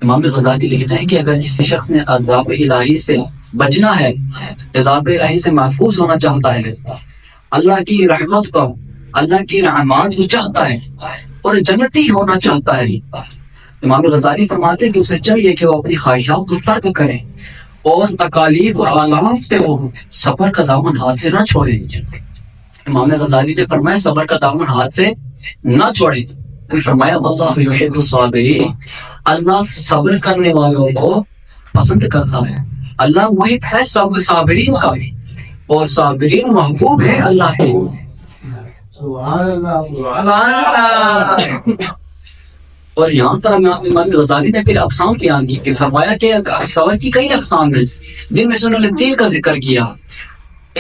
امام غزالی لکھتے ہیں کہ اگر کسی شخص نے عذاب الہی سے بچنا ہے، عذاب الہی سے محفوظ ہونا چاہتا ہے، اللہ کی رحمت کو، اللہ کی رحمات کو چاہتا ہے اور جنتی ہونا چاہتا ہے، امام غزالی فرماتے ہیں کہ اسے چاہیے کہ وہ اپنی خواہشات کو ترک کرے اور تکالیف اور آلام پہ وہ صبر کا دامن ہاتھ سے نہ چھوڑے۔ امام غزالی نے فرمایا صبر کا دامن ہاتھ سے نہ چھوڑے، پھر فرمایا اللہ یحب الصابرین، اللہ صبر کرنے والوں کو پسند کرتا ہے، اللہ وہی ہے صابرین کا، اور صابرین محبوب ہے اللہ کے۔ سبحان اللہ سبحان اللہ۔ اور یہاں پر امام غزالی نے پھر اقسام بیان کی کہ فرمایا کہ صبر کی کئی اقسام ہیں جن میں سے انہوں نے 3 کا ذکر کیا۔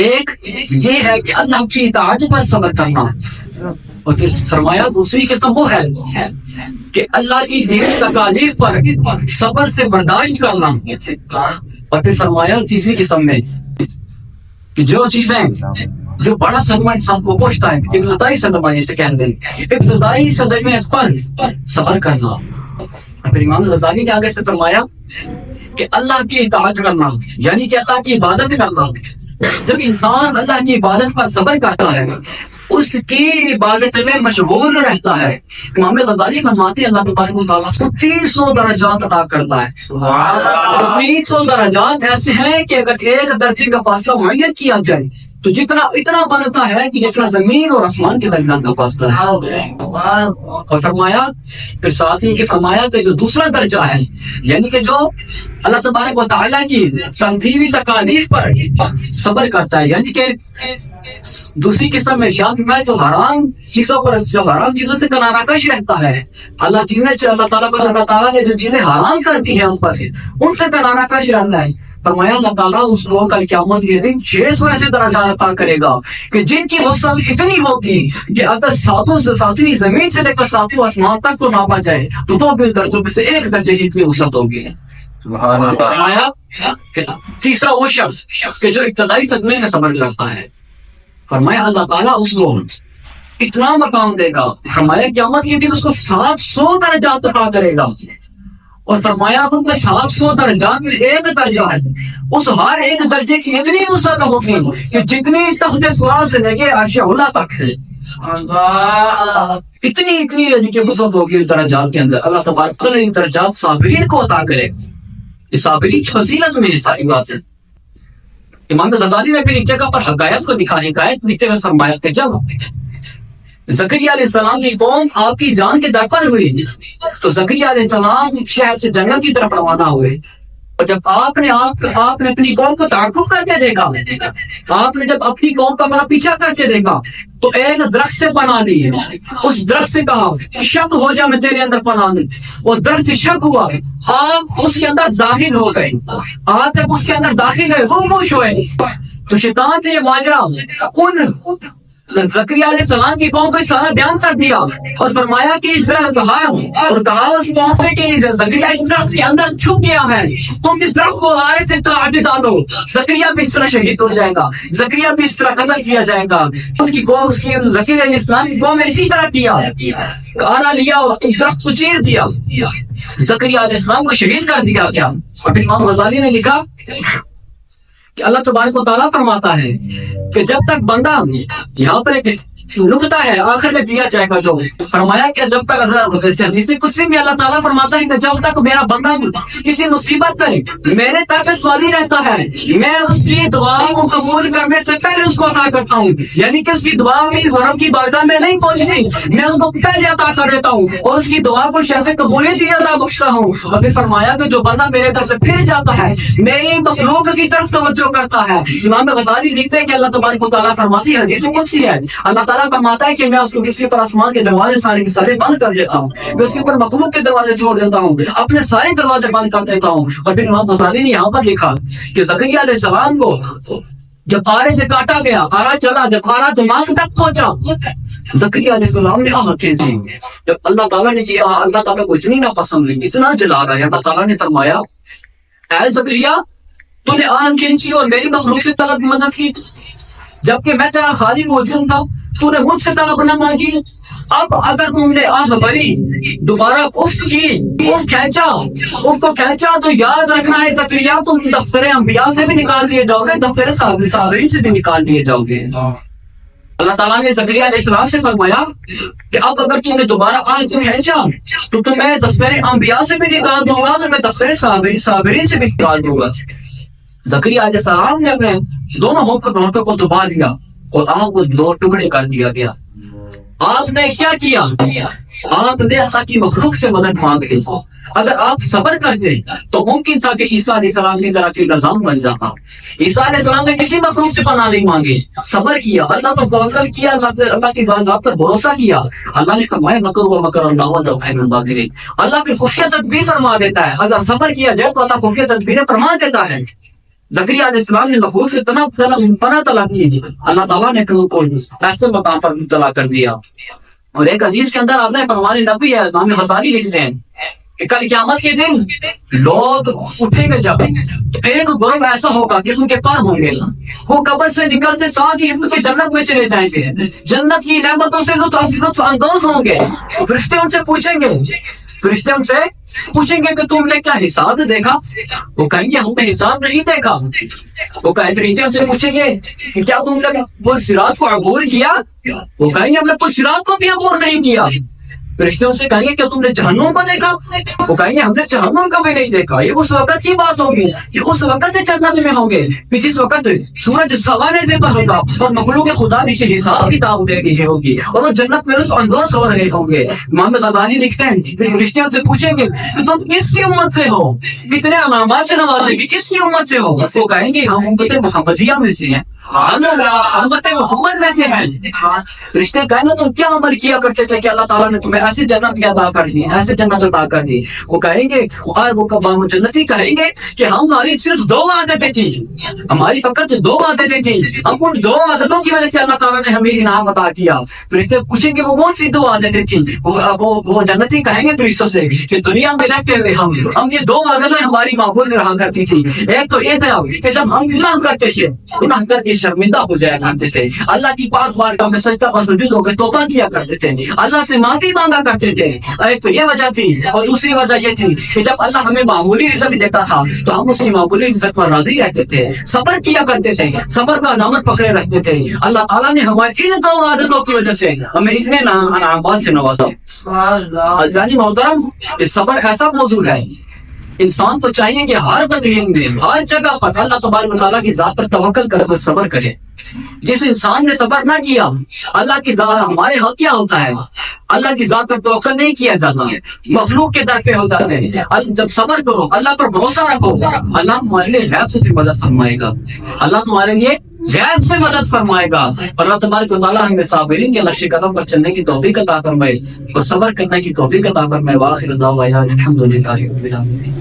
ایک یہ ہے کہ اللہ کی اطاعت پر صبر کرنا، اور پھر فرمایا دوسری قسم وہ ہے کہ اللہ کی دی ہوئی تکالیف پر صبر سے برداشت کرنا، اور پھر فرمایا تیسری قسم میں کہ جو چیزیں جو بڑا صدمہ انسان کو پہنچتا ہے، ابتدائی صدمہ جسے کہتے ہیں، ابتدائی صدمے پر صبر کرنا۔ اور پھر امام غزالی نے آگے سے فرمایا کہ اللہ کی اطاعت کرنا یعنی کہ اللہ کی عبادت کرنا۔ جب انسان اللہ کی عبادت پر صبر کرتا ہے، اس کی عبادت میں مشغول رہتا ہے، امام غزالی فرماتے ہیں اللہ تبارک و تعالیٰ اس کو 300 درجات عطا کرتا ہے۔ 300 درجات ایسے ہیں کہ اگر ایک درجے کا فاصلہ معین کیا جائے تو اتنا بنتا ہے کہ جتنا زمین اور آسمان کے درمیان کا فاصلہ ہے۔ اور فرمایا پھر ساتھ ہی کہ فرمایا کہ جو دوسرا درجہ ہے یعنی کہ جو اللہ تبارک و تعالیٰ کی تنظیمی تکالیف پر صبر کرتا ہے، یعنی کہ دوسری قسم میں ارشاد میں جو حرام چیزوں سے کنارہ کش رہتا ہے، اللہ تعالیٰ نے جو چیزیں حرام کرتی ہیں ان سے کنارہ کش رہنا ہے۔ فرمایا اللہ تعالیٰ اس کو کل قیامت کے دن 600 ایسے درجات عطا کرے گا کہ جن کی وسعت اتنی ہوگی کہ اگر ساتویں زمین سے لے کر 7واں آسمان تک کو ناپا جائے تو 2 درجوں میں سے 1 درجے جتنی وسعت ہوگی۔ فرمایا کہ تیسرا وہ شخص کہ جو ابتدائی صدمے میں صبر کرتا ہے، فرمایا اللہ تعالیٰ اس کو اتنا مقام دے گا، فرمایا قیامت کے دن اس کو 700 درجات عطا کرے گا، اور فرمایا ان میں 700 درجات میں 1 درجہ ہے، اس ہر ایک درجے کی اتنی وسعت ہوگی کہ جتنی تخت سوال سے لے کے عرش اولا تک ہے، اتنی یعنی کہ وسعت ہوگی اس درجات کے اندر۔ اللہ تبارک تعالیٰ ان درجات صابرین کو عطا کرے گا، یہ صابرین کی فضیلت میں یہ ساری بات ہے۔ امام غزالی نے پھر ایک جگہ پر حقائق کو دکھا، حقائق لکھتے ہوئے فرمایا کہ جب زکریا علیہ السلام کی قوم آپ کی جان کے در پر ہوئی تو زکریا علیہ السلام شہر سے جنگل کی طرف روانہ ہوئے، اور جب آپ نے اپنی قوم کو تعاقب کر کے دیکھا، آپ نے جب اپنی قوم کا بڑا پیچھا کر کے دیکھا تو ایک درخت سے پناہ لی، اس درخت سے کہا شک ہو جا میں تیرے اندر پناہ لوں، وہ درخت شک ہوا، آپ اس کے اندر داخل ہو گئے، آپ جب اس کے اندر داخل ہوئے خاموش ہوئے تو شیطان نے یہ ماجرا ان زکریا علیہ السلام کی قوم کو سارا بیان کر دیا، اور فرمایا کہ اس درخت کہا اور کہا اس قوم سے کہ زکریا اس درخت کے اندر چھپ گیا ہے، تم اس درخت کو آرے سے کاٹ ڈالو، زکریا بھی اس طرح شہید ہو جائے گا، زکریا بھی اس طرح قتل کیا جائے گا۔ ان کی قوم زکریا علیہ السلام کی قوم نے اسی طرح کیا، آرا لیا اور اس درخت کو چیر دیا، زکریا علیہ السلام کو شہید کر دیا گیا۔ اور پھر امام غزالی نے لکھا کہ اللہ تبارک و تعالیٰ فرماتا ہے کہ جب تک بندہ، یہاں پر ایک نکتہ ہے آخر میں دیا جائے گا، جو فرمایا کہ جب تک حدیث قدسی میں اللہ تعالیٰ فرماتا ہے کہ جب تک میرا بندہ کسی مصیبت میں میرے در پہ سوالی رہتا ہے، میں اس کی دعا کو قبول کرنے سے پہلے اس کو عطا کرتا ہوں، یعنی کہ اس کی دعا میری رب کی بارگاہ میں نہیں پہنچتی، میں اس کو پہلے عطا کر دیتا ہوں اور اس کی دعا کو شرف قبولیت ہی عطا بخشتا ہوں۔ اور پھر فرمایا کہ جو بندہ میرے در سے پھر جاتا ہے، میری مخلوق کی طرف توجہ کرتا ہے، امام غزالی لکھتے ہیں کہ اللہ تبارک و تعالیٰ فرماتی ہے، حدیث قدسی ہے، اللہ تعالیٰ فرماتا ہے کہ میں اس کے اوپر آسمان کے دروازے سارے کے سارے بند کر دیتا ہوں، میں اس کے اوپر مخلوق کے دروازے چھوڑ دیتا ہوں، اپنے سارے دروازے بند کر دیتا ہوں۔ اور پھر امام غزالی نے یہاں پر لکھا کہ زکریا علیہ السلام کو جب آرے سے کاٹا گیا، آرا چلا، جب آرا دماغ تک پہنچا، زکریا علیہ السلام نے آہ کھینچی، جب اللہ تعالیٰ نے یہ اللہ تعالیٰ کو اتنی ناپسند ہوئی، اتنا جلا رہا ہے، اللہ تعالیٰ نے فرمایا اے زکریا تو نے آہ کھینچی اور میری مخلوق سے طلب مدد کی، جبکہ میں تیرا خالی موجود تھا، تو نے مجھ سے طلب نہ مانگی، اب اگر تم نے آہ بھری دوبارہ اف کی، اف کھینچا، اف کو کھینچا، تو یاد رکھنا ہے زکریا تم دفتر انبیاء سے بھی نکال دیے جاؤ گے، دفتر صابرین سے بھی نکال دیے جاؤ گے۔ اللہ تعالیٰ نے زکریا علیہ السلام سے فرمایا کہ اب اگر تم نے دوبارہ آج کو کھینچا تو تمہیں دفتر انبیاء سے بھی نکال دوں گا، تو میں دفتر صابرین سے بھی نکال دوں گا۔ زکریا علیہ السلام نے اپنے دونوں ہونٹوں کو دبا دیا اور آگ کو دو ٹکڑے کر دیا گیا۔ آپ نے کیا کیا؟ آپ نے اللہ کی مخلوق سے مدد مانگ لی۔ اگر آپ صبر کرتے تو ممکن تھا کہ عیسیٰ علیہ السلام کی طرح کے نظام بن جاتا۔ عیسیٰ علیہ السلام نے کسی مخلوق سے پناہ نہیں مانگی، صبر کیا، اللہ پر توکل کیا، اللہ کی بات پر بھروسہ کیا۔ اللہ نے فرمایا مکر و مکر اللہ واللہ خیر الماکرین۔ اللہ پھر خفیہ تدبیر فرما دیتا ہے، اگر صبر کیا جائے تو اللہ خفیہ تدبیریں فرما دیتا ہے۔ زکریا علیہ السلام نے مخلوق سے پناہ طلب کی، اللہ تعالیٰ نے پھر ان کو ایسے مقام پر مبتلا کر دیا۔ اور ایک حدیث کے اندر اللہ فرمانے نبی ہے، امام غزالی لکھتے ہیں کہ کل قیامت کے دن لوگ اٹھیں گے جب، تو ایک گروہ ایسا ہوگا کہ ان کے پار ہوں گے، وہ قبر سے نکلتے ساتھ ہی ان کے جنت میں چلے جائیں گے، جنت کی نعمتوں سے لطف اندوز ہوں گے۔ فرشتے ان سے پوچھیں گے کہ تم نے کیا حساب دیکھا؟ وہ کہیں گے ہم نے حساب نہیں دیکھا۔ وہ فرشتے ان سے پوچھیں گے کہ کیا تم نے پل صراط کو عبور کیا؟ وہ کہیں گے ہم نے پل صراط کو بھی عبور نہیں کیا۔ فرشتے ان سے کہیں گے کہ تم نے جہنم کو دیکھا؟ وہ کہیں گے ہم نے جہنم کو بھی نہیں دیکھا۔ یہ اس وقت کی بات ہوگی، یہ اس وقت جنت میں ہوں گے کہ جس وقت سورج سوانے سے ہوگا اور مخلوق خدا نیچے حساب کتاب دے رہی ہوگی اور وہ جنت میں لطف اندوز ہو رہے ہوں گے۔ امام غزالی لکھتے ہیں کہ فرشتے ان سے پوچھیں گے کہ تم کس کی امت سے ہو، کتنے انعامات سے نوازے گی، کس کی امت سے ہو؟ وہ کہیں گے ہم امت محمدیہ میں سے ہیں، امت محمد میں سے ہیں۔ فرشتے کہیں گے تم کیا عمل کیا کرتے تھے کہ اللہ تعالیٰ نے تمہیں ایسی جنت عطا کر دی، ایسے جنت عطا کر دی؟ وہ کہیں گے اور وہ جنتی کہیں گے کہ ہماری صرف 2 عادتیں تھیں، ہماری فقط 2 عادتیں تھیں، ہم ان 2 عادتوں کی وجہ سے اللہ تعالیٰ نے ہمیں انعام عطا کیا۔ فرشتے پوچھیں گے وہ کون سی 2 عادتیں تھیں؟ وہ جنتی کہیں گے فرشتوں سے کہ دنیا میں رہتے ہوئے ہم یہ 2 عادتیں ہماری معمول میں رہا کرتی تھی۔ ایک تو یہ تھا کہ جب ہم گناہ کرتے تھے، گناہ کر کے شرمندہ ہو جایا کرتے تھے، اللہ کی پاک بارگاہ میں سجدہ پر سجود ہو کے توبہ کیا کرتے تھے، اللہ سے معافی مانگا کرتے تھے۔ ایک تو یہ وجہ تھی، اور دوسری وجہ یہ تھی کہ جب اللہ ہمیں معمولی رزق دیتا تھا تو ہم اس کی معمولی رزق پر راضی رہتے تھے، صبر کیا کرتے تھے، صبر کا علامت پکڑے رکھتے تھے۔ اللہ تعالیٰ نے ہماری ان 2 عادتوں کی وجہ سے ہمیں اتنے انعامات سے نوازا۔ عزیزانی محترم، یہ صبر ایسا موضوع ہے، انسان کو چاہیے کہ ہر تکلیف میں، ہر جگہ پر اللہ تبارک و تعالیٰ کی ذات پر توکل کر کے صبر کرے۔ جس انسان نے صبر نہ کیا، اللہ کی ذات، ہمارے ہاں کیا ہوتا ہے، اللہ کی ذات پر توکل نہیں کیا جاتا، مخلوق کے در پہ ہوتا ہے۔ جب صبر کرو، اللہ پر بھروسہ رکھو، اللہ تمہارے لیے غیب سے بھی مدد فرمائے گا، اللہ تمہارے لیے غیب سے مدد فرمائے گا۔ اور اللہ تبارک و تعالیٰ ہمیں صابرین کے نقش قدم پر چلنے کی توفیق عطا فرمائے اور صبر کرنے کی توفیق عطا فرمائے۔ وآخر دعوانا الحمدللہ رب العالمین۔